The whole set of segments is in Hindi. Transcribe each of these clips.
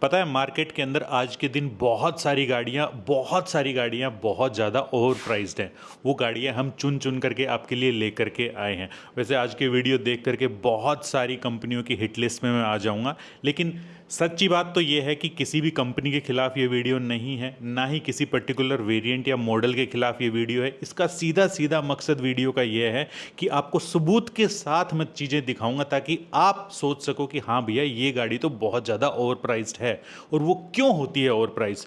पता है मार्केट के अंदर आज के दिन बहुत सारी गाड़ियाँ बहुत ज़्यादा ओवर प्राइस्ड हैं। वो गाड़ियाँ हम चुन चुन करके आपके लिए ले करके आए हैं। वैसे आज के वीडियो देख करके बहुत सारी कंपनियों की हिट लिस्ट में मैं आ जाऊँगा, लेकिन सच्ची बात तो ये है कि किसी भी कंपनी के खिलाफ ये वीडियो नहीं है, ना ही किसी पर्टिकुलर वेरिएंट या मॉडल के खिलाफ ये वीडियो है। इसका सीधा सीधा मकसद वीडियो का ये है कि आपको सबूत के साथ मैं चीज़ें दिखाऊंगा ताकि आप सोच सको कि हाँ भैया ये गाड़ी तो बहुत ज़्यादा ओवर प्राइस्ड है। और वो क्यों होती है ओवर प्राइस?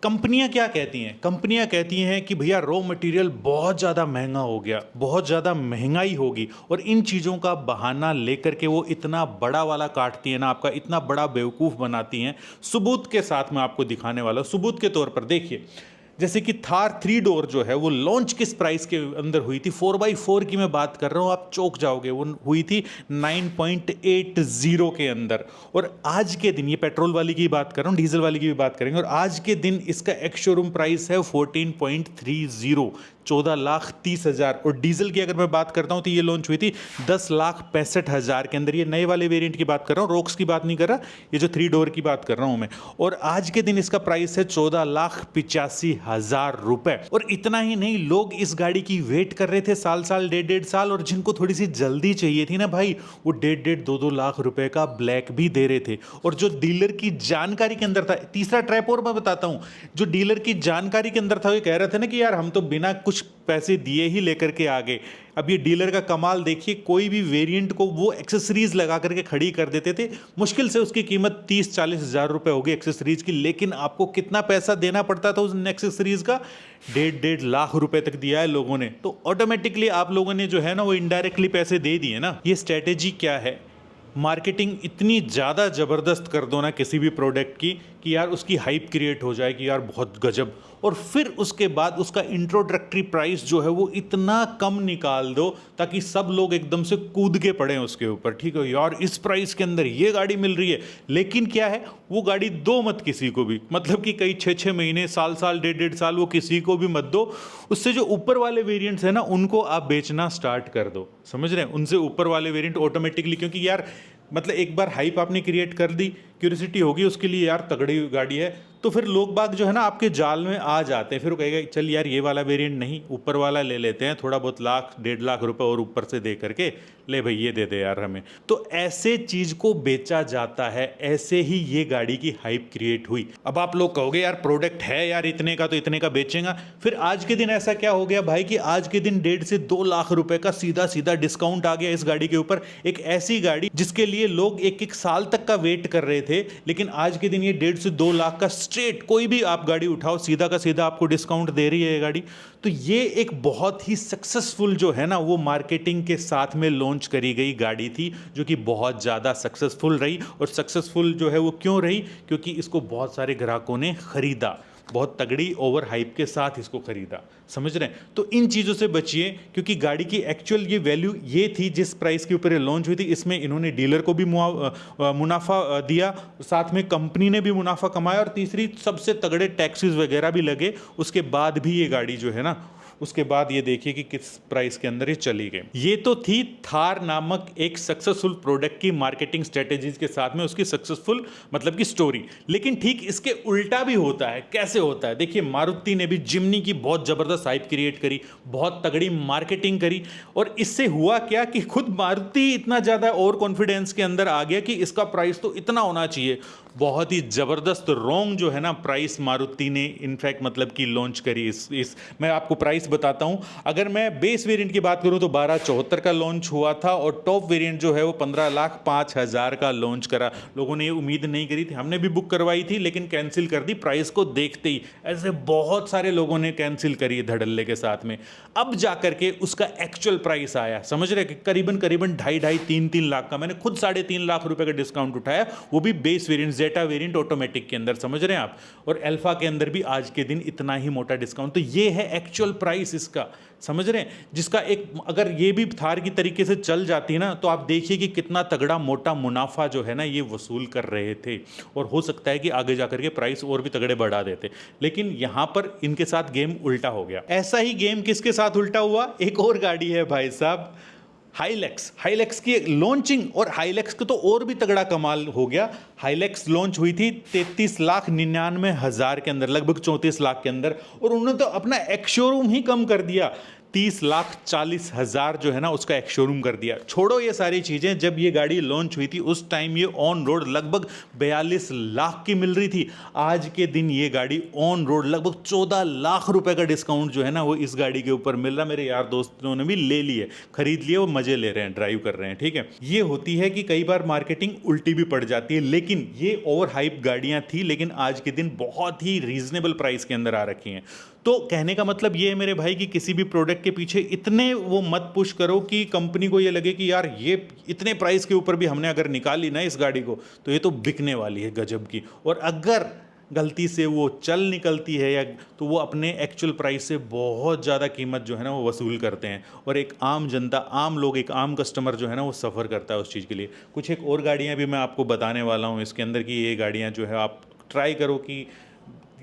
कंपनियां क्या कहती हैं? कंपनियां कहती हैं कि भैया रॉ मटेरियल बहुत ज़्यादा महंगा हो गया, बहुत ज़्यादा महंगाई होगी, और इन चीज़ों का बहाना लेकर के वो इतना बड़ा वाला काटती है ना, आपका इतना बड़ा बेवकूफ़ बनाती हैं। सबूत के साथ मैं आपको दिखाने वाला हूँ। सबूत के तौर पर देखिए, जैसे कि थार 3 डोर जो है वो लॉन्च किस प्राइस के अंदर हुई थी, 4x4 की मैं बात कर रहा हूँ, आप चौंक जाओगे। वो हुई थी 9.80 के अंदर। और आज के दिन, ये पेट्रोल वाली की बात कर रहा हूँ, डीजल वाली की भी बात करेंगे, और आज के दिन इसका एक्स शोरूम प्राइस है 14.30, 14,30,000। और डीजल की अगर मैं बात करता हूँ तो ये लॉन्च हुई थी 10,65,000 के अंदर। ये नए वाले वेरिएंट की बात कर रहा हूँ, रोक्स की बात नहीं कर रहा, ये जो 3 डोर की बात कर रहा हूँ मैं। और आज के दिन इसका प्राइस है 14,85,000 रुपए। और इतना ही नहीं, लोग इस गाड़ी की वेट कर रहे थे साल साल, 1.5 साल, और जिनको थोड़ी सी जल्दी चाहिए थी ना भाई, वो 1.5 2 लाख रुपए का ब्लैक भी दे रहे थे। और जो डीलर की जानकारी के अंदर था, तीसरा ट्रैप और मैं बताता हूं, जो डीलर की जानकारी के अंदर था वो कह रहे थे ना कि यार हम तो बिना कुछ पैसे दिए ही लेकर के आ गए। अब ये डीलर का कमाल देखिए, कोई भी वेरिएंट को वो एक्सेसरीज लगा करके खड़ी कर देते थे। मुश्किल से उसकी कीमत 30-40 हज़ार रुपए होगी एक्सेसरीज की, लेकिन आपको कितना पैसा देना पड़ता था उस एक्सेसरीज का? 1.5 लाख रुपए तक दिया है लोगों ने। तो ऑटोमेटिकली आप लोगों ने जो है ना वो इनडायरेक्टली पैसे दे दिए ना। ये स्ट्रेटेजी क्या है? मार्केटिंग इतनी ज़्यादा ज़बरदस्त कर दो ना किसी भी प्रोडक्ट की कि यार उसकी हाइप क्रिएट हो जाए कि यार बहुत गजब, और फिर उसके बाद उसका इंट्रोडक्टरी प्राइस जो है वो इतना कम निकाल दो ताकि सब लोग एकदम से कूद के पड़े उसके ऊपर। ठीक है यार, इस प्राइस के अंदर ये गाड़ी मिल रही है। लेकिन क्या है, वो गाड़ी दो मत किसी को भी, मतलब कि कई 6-6 महीने, साल साल, 1.5 साल वो किसी को भी मत दो। उससे जो ऊपर वाले वेरिएंट्स है ना उनको आप बेचना स्टार्ट कर दो। समझ रहे हैं? उनसे ऊपर वाले वेरिएंट ऑटोमेटिकली, क्योंकि यार मतलब एक बार हाइप आपने क्रिएट कर दी, क्यूरियोसिटी होगी उसके लिए, यार तगड़ी गाड़ी है, तो फिर लोग बाग जो है ना आपके जाल में आ जाते हैं। फिर वो कहेगा चल यार ये वाला वेरिएंट नहीं, ऊपर वाला ले लेते हैं, थोड़ा बहुत लाख 1.5 लाख रुपए और ऊपर से दे करके, ले भाई ये दे दे यार हमें। तो ऐसे चीज को बेचा जाता है, ऐसे ही ये गाड़ी की हाइप क्रिएट हुई। अब आप लोग कहोगे यार प्रोडक्ट है यार इतने का, तो इतने का बेचेगा। फिर आज के दिन ऐसा क्या हो गया भाई कि आज के दिन 1.5 से 2 लाख रुपए का सीधा सीधा डिस्काउंट आ गया इस गाड़ी के ऊपर। एक ऐसी गाड़ी जिसके लिए लोग 1-1 साल तक का वेट कर रहे थे, लेकिन आज के दिन ये 1.5 से 2 लाख का स्ट्रेट कोई भी आप गाड़ी उठाओ, सीधा का सीधा आपको डिस्काउंट दे रही है ये गाड़ी। तो ये एक बहुत ही सक्सेसफुल जो है ना वो मार्केटिंग के साथ में लॉन्च करी गई गाड़ी थी, जो कि बहुत ज़्यादा सक्सेसफुल रही। और सक्सेसफुल जो है वो क्यों रही? क्योंकि इसको बहुत सारे ग्राहकों ने खरीदा, बहुत तगड़ी ओवर हाइप के साथ इसको खरीदा। समझ रहे हैं? तो इन चीज़ों से बचिए, क्योंकि गाड़ी की एक्चुअल ये वैल्यू ये थी जिस प्राइस के ऊपर ये लॉन्च हुई थी। इसमें इन्होंने डीलर को भी मुनाफा दिया, साथ में कंपनी ने भी मुनाफा कमाया, और तीसरी सबसे तगड़े टैक्सेस वगैरह भी लगे। उसके बाद भी ये गाड़ी जो है ना, उसके बाद ये देखिए कि किस प्राइस के अंदर ये चली गई। ये तो थी थार नामक एक सक्सेसफुल प्रोडक्ट की मार्केटिंग स्ट्रेटेजीज के साथ में उसकी सक्सेसफुल मतलब की स्टोरी। लेकिन ठीक इसके उल्टा भी होता है। कैसे होता है? देखिए, मारुति ने भी जिम्नी की बहुत जबरदस्त हाइप क्रिएट करी, बहुत तगड़ी मार्केटिंग करी, और इससे हुआ क्या कि खुद मारुति इतना ज्यादा ओवर कॉन्फिडेंस के अंदर आ गया कि इसका प्राइस तो इतना होना चाहिए। बहुत ही जबरदस्त रॉन्ग जो है ना प्राइस मारुति ने इनफैक्ट मतलब की लॉन्च करी। इस मैं आपको प्राइस बताता हूं। अगर मैं बेस वेरिएंट की बात करूं तो 12,74 का लॉन्च हुआ था, और टॉप वेरिएंट जो है वो 15,05,000 का लॉन्च करा। लोगों ने ये उम्मीद नहीं करी थी, हमने भी बुक करवाई थी लेकिन कैंसिल कर दी प्राइस को देखते ही। ऐसे बहुत सारे लोगों ने कैंसिल करी धड़ल्ले के साथ में। अब जाकर के उसका एक्चुअल प्राइस आया, समझ रहे कि करीबन करीबन 2.5-3 लाख का। मैंने खुद 3.5 लाख रुपए का डिस्काउंट उठाया, वो भी base variant, Zeta variant automatic के अंदर। समझ रहे हैं आप? और अल्फा के अंदर भी आज के दिन इतना ही मोटा डिस्काउंट। तो ये है एक्चुअल प्राइस इसका, समझ रहे हैं? जिसका एक, अगर ये भी थार की तरीके से चल जाती ना तो आप देखिए कि कितना तगड़ा मोटा मुनाफा जो है ना ये वसूल कर रहे थे। और हो सकता है कि आगे जाकर के प्राइस और भी तगड़े बढ़ा देते, लेकिन यहां पर इनके साथ गेम उल्टा हो गया। ऐसा ही गेम किसके साथ उल्टा हुआ? एक और गाड़ी है भाई साहब, हाइलेक्स, हाइलेक्स की लॉन्चिंग, और हाइलेक्स का तो और भी तगड़ा कमाल हो गया। हाइलेक्स लॉन्च हुई थी 33,99,000 के अंदर, लगभग 34 लाख के अंदर, और उन्होंने तो अपना एक शोरूम ही कम कर दिया, 30,40,000 जो है ना उसका एक शोरूम कर दिया। छोड़ो ये सारी चीज़ें, जब ये गाड़ी लॉन्च हुई थी उस टाइम ये ऑन रोड लगभग 42 लाख की मिल रही थी। आज के दिन ये गाड़ी ऑन रोड लगभग 14 लाख रुपए का डिस्काउंट जो है ना वो इस गाड़ी के ऊपर मिल रहा। मेरे यार दोस्तों ने भी ले लिए, खरीद लिए, वो मजे ले रहे हैं, ड्राइव कर रहे हैं। ठीक है, ये होती है कि कई बार मार्केटिंग उल्टी भी पड़ जाती है, लेकिन ये ओवर हाइप गाड़ियां थी, लेकिन आज के दिन बहुत ही रीजनेबल प्राइस के अंदर आ रखी हैं। तो कहने का मतलब ये है मेरे भाई कि किसी भी प्रोडक्ट के पीछे इतने वो मत पुश करो कि कंपनी को ये लगे कि यार ये इतने प्राइस के ऊपर भी हमने अगर निकाली ना इस गाड़ी को तो ये तो बिकने वाली है गजब की। और अगर गलती से वो चल निकलती है या तो वो अपने एक्चुअल प्राइस से बहुत ज़्यादा कीमत जो है ना वो वसूल करते हैं, और एक आम जनता, आम लोग, एक आम कस्टमर जो है ना वो सफ़र करता है उस चीज़ के लिए। कुछ एक और गाड़ियाँ भी मैं आपको बताने वाला हूँ इसके अंदर की, ये गाड़ियाँ जो है आप ट्राई करो कि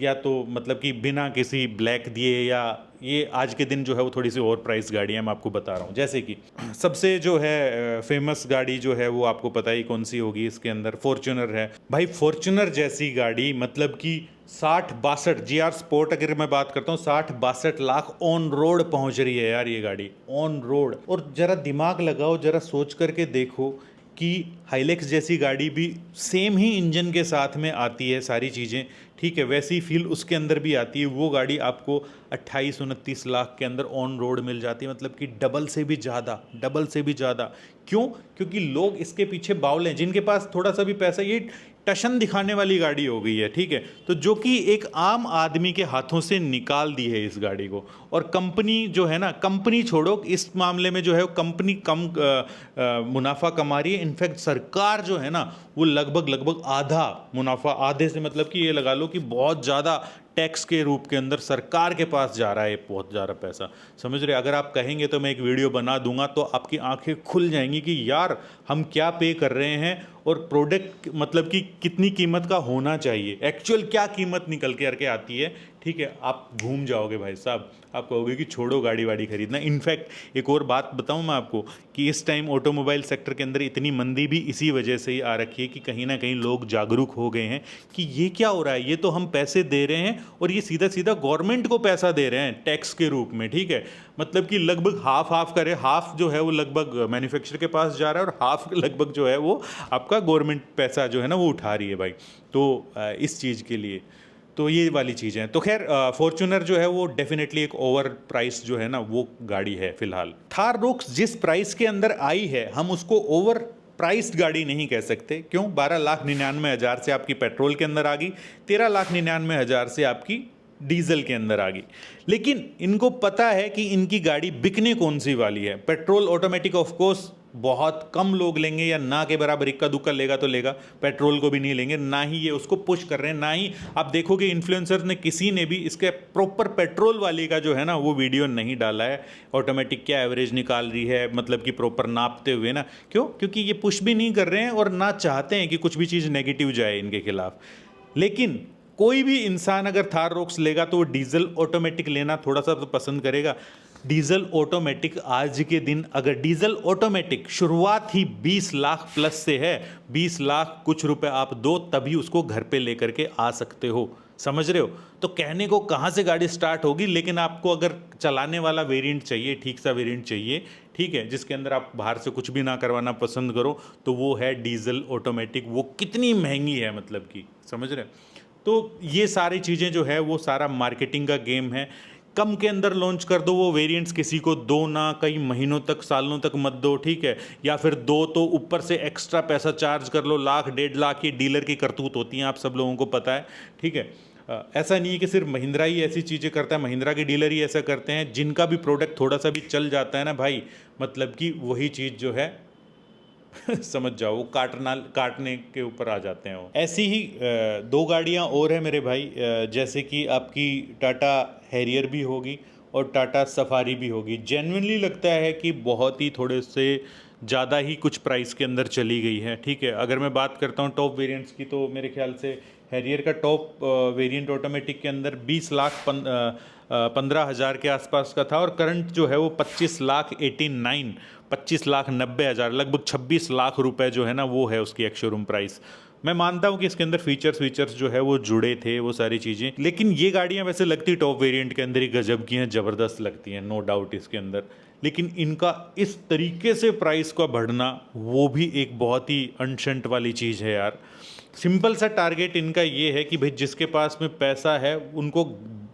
या तो मतलब कि बिना किसी ब्लैक दिए, या ये आज के दिन जो है वो थोड़ी सी और प्राइस गाड़ियाँ मैं आपको बता रहा हूँ। जैसे कि सबसे जो है फेमस गाड़ी जो है वो आपको पता ही कौन सी होगी, इसके अंदर फॉर्च्यूनर है भाई। फॉर्च्यूनर जैसी गाड़ी मतलब कि 60-62 GR स्पोर्ट अगर मैं बात करता हूँ 60-62 लाख ऑन रोड पहुँच रही है यार ये गाड़ी, ऑन रोड। और ज़रा दिमाग लगाओ, ज़रा सोच करके देखो कि हाइलेक्स जैसी गाड़ी भी सेम ही इंजन के साथ में आती है सारी चीज़ें, ठीक है, वैसी फील उसके अंदर भी आती है। वो गाड़ी आपको 28-29 लाख के अंदर ऑन रोड मिल जाती है, मतलब कि डबल से भी ज़्यादा, डबल से भी ज़्यादा। क्यों? क्योंकि लोग इसके पीछे बाउल हैं, जिनके पास थोड़ा सा भी पैसा, ये टशन दिखाने वाली गाड़ी हो गई है, ठीक है, तो जो कि एक आम आदमी के हाथों से निकाल दी है इस गाड़ी को। और कंपनी जो है ना, कंपनी छोड़ो, इस मामले में जो है कंपनी कम मुनाफा कमा रही है। इनफैक्ट सरकार जो है ना वो लगभग आधा मुनाफा, आधे से मतलब कि ये लगा लो कि बहुत ज़्यादा टैक्स के रूप के अंदर सरकार के पास जा रहा है बहुत ज़्यादा पैसा, समझ रहे। अगर आप कहेंगे तो मैं एक वीडियो बना दूंगा तो आपकी आंखें खुल जाएंगी कि यार हम क्या पे कर रहे हैं, और प्रोडक्ट मतलब कि कितनी कीमत का होना चाहिए, एक्चुअल क्या कीमत निकल के करके आती है। ठीक है, आप घूम जाओगे भाई साहब, आप कहोगे कि छोड़ो गाड़ी वाड़ी खरीदना। इनफैक्ट एक और बात बताऊं मैं आपको कि इस टाइम ऑटोमोबाइल सेक्टर के अंदर इतनी मंदी भी इसी वजह से ही आ रखी है कि कहीं ना कहीं लोग जागरूक हो गए हैं कि ये क्या हो रहा है, ये तो हम पैसे दे रहे हैं और ये सीधा सीधा गवर्नमेंट को पैसा दे रहे हैं टैक्स के रूप में, ठीक है। मतलब कि लगभग हाफ हाफ करे, हाफ जो है वो लगभग मैन्युफैक्चरर के पास जा रहा है और हाफ लगभग जो है वो आपका गवर्नमेंट पैसा जो है ना वो उठा रही है भाई। तो इस चीज़ के लिए तो ये वाली चीज़ें हैं। तो खैर फॉर्च्यूनर जो है वो डेफिनेटली एक ओवर प्राइस जो है ना वो गाड़ी है फिलहाल। थार रोक्स जिस प्राइस के अंदर आई है हम उसको ओवर प्राइस्ड गाड़ी नहीं कह सकते। क्यों? 12,99,000 से आपकी पेट्रोल के अंदर आ गई, 13,99,000 से आपकी डीजल के अंदर आ गई। लेकिन इनको पता है कि इनकी गाड़ी बिकने कौन सी वाली है। पेट्रोल ऑटोमेटिक ऑफ कोर्स बहुत कम लोग लेंगे, या ना के बराबर इक्का दुक्का लेगा तो लेगा, पेट्रोल को भी नहीं लेंगे, ना ही ये उसको पुश कर रहे हैं, ना ही आप देखोगे इन्फ्लुएंसर ने किसी ने भी इसके प्रॉपर पेट्रोल वाली का जो है ना वो वीडियो नहीं डाला है, ऑटोमेटिक क्या एवरेज निकाल रही है, मतलब कि प्रॉपर नापते हुए ना। क्यों? क्योंकि ये पुश भी नहीं कर रहे हैं और ना चाहते हैं कि कुछ भी चीज़ नेगेटिव जाए इनके खिलाफ। लेकिन कोई भी इंसान अगर थार रोक्स लेगा तो वो डीजल ऑटोमेटिक लेना थोड़ा सा तो पसंद करेगा। डीजल ऑटोमेटिक आज के दिन अगर डीजल ऑटोमेटिक शुरुआत ही 20 लाख प्लस से है, 20 लाख कुछ रुपए आप दो तभी उसको घर पे लेकर के आ सकते हो, समझ रहे हो। तो कहने को कहाँ से गाड़ी स्टार्ट होगी, लेकिन आपको अगर चलाने वाला वेरिएंट चाहिए, ठीक सा वेरिएंट चाहिए, ठीक है, जिसके अंदर आप बाहर से कुछ भी ना करवाना पसंद करो, तो वो है डीजल ऑटोमेटिक। वो कितनी महंगी है, मतलब कि समझ रहे हो। तो ये सारी चीज़ें जो है वो सारा मार्केटिंग का गेम है। कम के अंदर लॉन्च कर दो वो वेरिएंट्स, किसी को दो ना, कई महीनों तक सालों तक मत दो, ठीक है। या फिर दो तो ऊपर से एक्स्ट्रा पैसा चार्ज कर लो, लाख 1.5 लाख, ये डीलर की करतूत होती हैं, आप सब लोगों को पता है, ठीक है। ऐसा नहीं है कि सिर्फ महिंद्रा ही ऐसी चीज़ें करता है, महिंद्रा के डीलर ही ऐसा करते हैं। जिनका भी प्रोडक्ट थोड़ा सा भी चल जाता है ना भाई, मतलब कि वही चीज़ जो है समझ जाओ वो काटने के ऊपर आ जाते हैं वो। ऐसी ही दो गाड़ियां और हैं मेरे भाई, जैसे कि आपकी टाटा हैरियर भी होगी और टाटा सफारी भी होगी। जेन्युइनली लगता है कि बहुत ही थोड़े से ज़्यादा ही कुछ प्राइस के अंदर चली गई है, ठीक है। अगर मैं बात करता हूँ टॉप वेरिएंट्स की तो मेरे ख्याल से हैरियर का टॉप वेरिएंट ऑटोमेटिक के अंदर 15 हज़ार के आसपास का था, और करंट जो है वो 25,90,000 लगभग 26 लाख रुपए जो है ना वो है उसकी एक्स शोरूम प्राइस। मैं मानता हूँ कि इसके अंदर फीचर्स जो है वो जुड़े थे वो सारी चीज़ें, लेकिन ये गाड़ियाँ वैसे लगती टॉप वेरिएंट के अंदर ही गजब की हैं, ज़बरदस्त लगती हैं, नो डाउट इसके अंदर। लेकिन इनका इस तरीके से प्राइस का बढ़ना वो भी एक बहुत ही अनशंट वाली चीज़ है यार। सिंपल सा टारगेट इनका ये है कि भाई जिसके पास में पैसा है उनको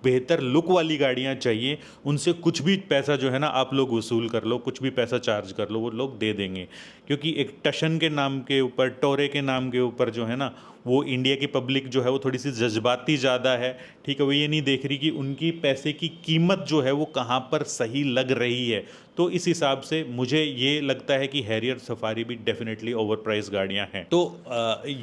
बेहतर लुक वाली गाड़ियाँ चाहिए, उनसे कुछ भी पैसा जो है ना आप लोग वसूल कर लो, कुछ भी पैसा चार्ज कर लो, वो लोग दे देंगे। क्योंकि एक टशन के नाम के ऊपर, टोरे के नाम के ऊपर जो है ना वो इंडिया की पब्लिक जो है वो थोड़ी सी जज्बाती ज़्यादा है, ठीक है। वो ये नहीं देख रही कि उनकी पैसे की कीमत जो है वो कहाँ पर सही लग रही है। तो इस हिसाब से मुझे ये लगता है कि हैरियर सफारी भी डेफिनेटली ओवर प्राइस गाड़ियाँ हैं। तो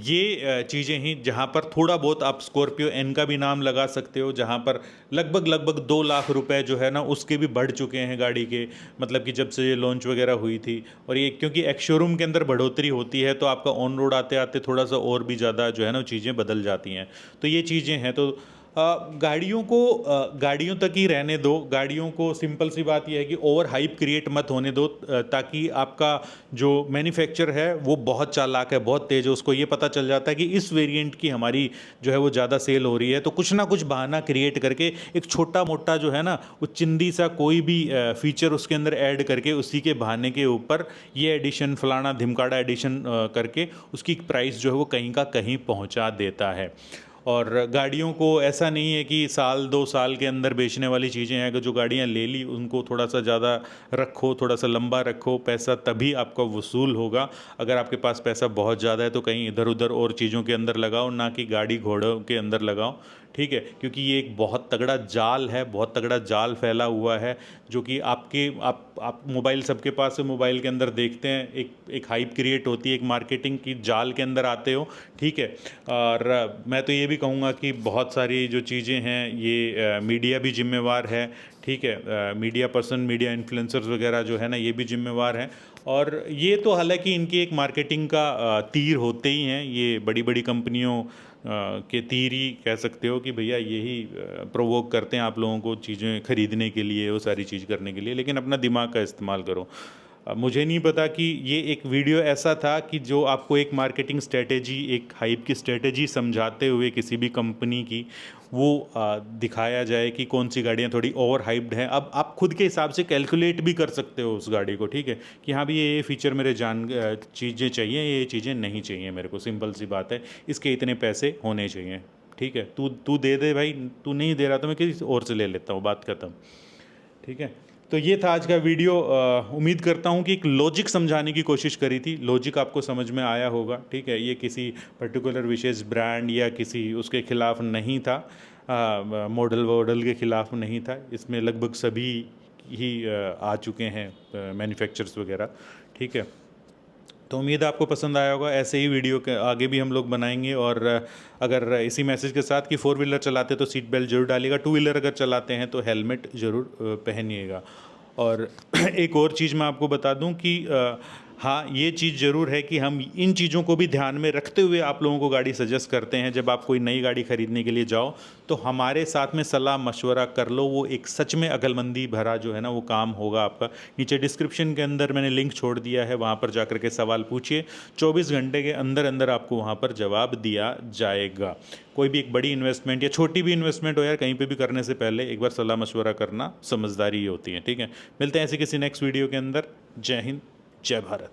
ये चीज़ें ही जहाँ पर थोड़ा बहुत आप स्कॉर्पियो एन का भी नाम लगा सकते हो, जहाँ पर लगभग 2 लाख रुपए जो है ना उसके भी बढ़ चुके हैं गाड़ी के, मतलब कि जब से ये लॉन्च वगैरह हुई थी। और ये क्योंकि एक्स शोरूम के अंदर बढ़ोतरी होती है तो आपका ऑन रोड आते आते थोड़ा सा और भी ज़्यादा जो है ना चीज़ें बदल जाती हैं। तो ये चीज़ें हैं। तो गाड़ियों को गाड़ियों तक ही रहने दो। गाड़ियों को सिंपल सी बात यह है कि ओवर हाइप क्रिएट मत होने दो, ताकि आपका जो मैन्युफैक्चर है वो बहुत चालाक है, बहुत तेज़ है, उसको ये पता चल जाता है कि इस वेरिएंट की हमारी जो है वो ज़्यादा सेल हो रही है, तो कुछ ना कुछ बहाना क्रिएट करके एक छोटा मोटा जो है ना वो चिंदी सा कोई भी फीचर उसके अंदर ऐड करके उसी के बहाने के ऊपर ये एडिशन फलाना धिमकाड़ा एडिशन करके उसकी प्राइस जो है वो कहीं का कहीं पहुंचा देता है। और गाड़ियों को ऐसा नहीं है कि साल 2 साल के अंदर बेचने वाली चीज़ें हैं। अगर जो गाड़ियाँ ले ली उनको थोड़ा सा ज़्यादा रखो, थोड़ा सा लंबा रखो, पैसा तभी आपका वसूल होगा। अगर आपके पास पैसा बहुत ज़्यादा है तो कहीं इधर उधर और चीज़ों के अंदर लगाओ, ना कि गाड़ी घोड़ों के अंदर लगाओ, ठीक है। क्योंकि ये एक बहुत तगड़ा जाल है, बहुत तगड़ा जाल फैला हुआ है, जो कि आप मोबाइल सबके पास है, मोबाइल के अंदर देखते हैं, एक हाइप क्रिएट होती है, एक मार्केटिंग की जाल के अंदर आते हो, ठीक है। और मैं तो ये भी कहूँगा कि बहुत सारी जो चीज़ें हैं ये मीडिया भी जिम्मेवार है, ठीक है। मीडिया पर्सन, मीडिया इन्फ्लुएंसर्स वगैरह जो है ना ये भी जिम्मेवार हैं। और ये तो हालांकि इनकी एक मार्केटिंग का तीर होते ही हैं, ये बड़ी बड़ी कंपनियों के तीर ही कह सकते हो कि भैया यही प्रोवोक करते हैं आप लोगों को चीज़ें खरीदने के लिए, वो सारी चीज़ करने के लिए। लेकिन अपना दिमाग का इस्तेमाल करो। मुझे नहीं पता कि ये एक वीडियो ऐसा था कि जो आपको एक मार्केटिंग स्ट्रेटेजी, एक हाइप की स्ट्रेटेजी समझाते हुए किसी भी कंपनी की वो दिखाया जाए कि कौन सी गाड़ियाँ थोड़ी ओवर हाइप्ड हैं। अब आप खुद के हिसाब से कैलकुलेट भी कर सकते हो उस गाड़ी को, ठीक है, कि हाँ भी ये फीचर मेरे चीज़ें चाहिए, ये चीज़ें नहीं चाहिए मेरे को, सिंपल सी बात है, इसके इतने पैसे होने चाहिए, ठीक है। तू दे दे भाई, तू नहीं दे रहा तो मैं किसी और से ले लेता हूँ, बात खत्म, ठीक है। तो ये था आज का वीडियो। उम्मीद करता हूँ कि एक लॉजिक समझाने की कोशिश करी थी, लॉजिक आपको समझ में आया होगा, ठीक है। ये किसी पर्टिकुलर विशेष ब्रांड या किसी उसके खिलाफ नहीं था, मॉडल के खिलाफ नहीं था। इसमें लगभग सभी ही आ चुके हैं मैन्युफैक्चरर्स वगैरह, ठीक है। तो उम्मीद है आपको पसंद आया होगा। ऐसे ही वीडियो के आगे भी हम लोग बनाएंगे। और अगर इसी मैसेज के साथ कि 4 व्हीलर चलाते तो सीट बेल्ट जरूर डालिएगा, 2 व्हीलर अगर चलाते हैं तो हेलमेट ज़रूर पहनिएगा। और एक और चीज़ मैं आपको बता दूं कि हाँ, ये चीज़ ज़रूर है कि हम इन चीज़ों को भी ध्यान में रखते हुए आप लोगों को गाड़ी सजेस्ट करते हैं। जब आप कोई नई गाड़ी खरीदने के लिए जाओ तो हमारे साथ में सलाह मशवरा कर लो, वो एक सच में अक्लमंदी भरा जो है ना वो काम होगा आपका। नीचे डिस्क्रिप्शन के अंदर मैंने लिंक छोड़ दिया है, वहाँ पर जाकर के सवाल पूछिए, 24 घंटे के अंदर अंदर आपको वहाँ पर जवाब दिया जाएगा। कोई भी एक बड़ी इन्वेस्टमेंट या छोटी भी इन्वेस्टमेंट हो यार, कहीं पे भी करने से पहले एक बार सलाह मशवरा करना समझदारी होती है, ठीक है। मिलते हैं ऐसे किसी नेक्स्ट वीडियो के अंदर। जय हिंद, जय भारत।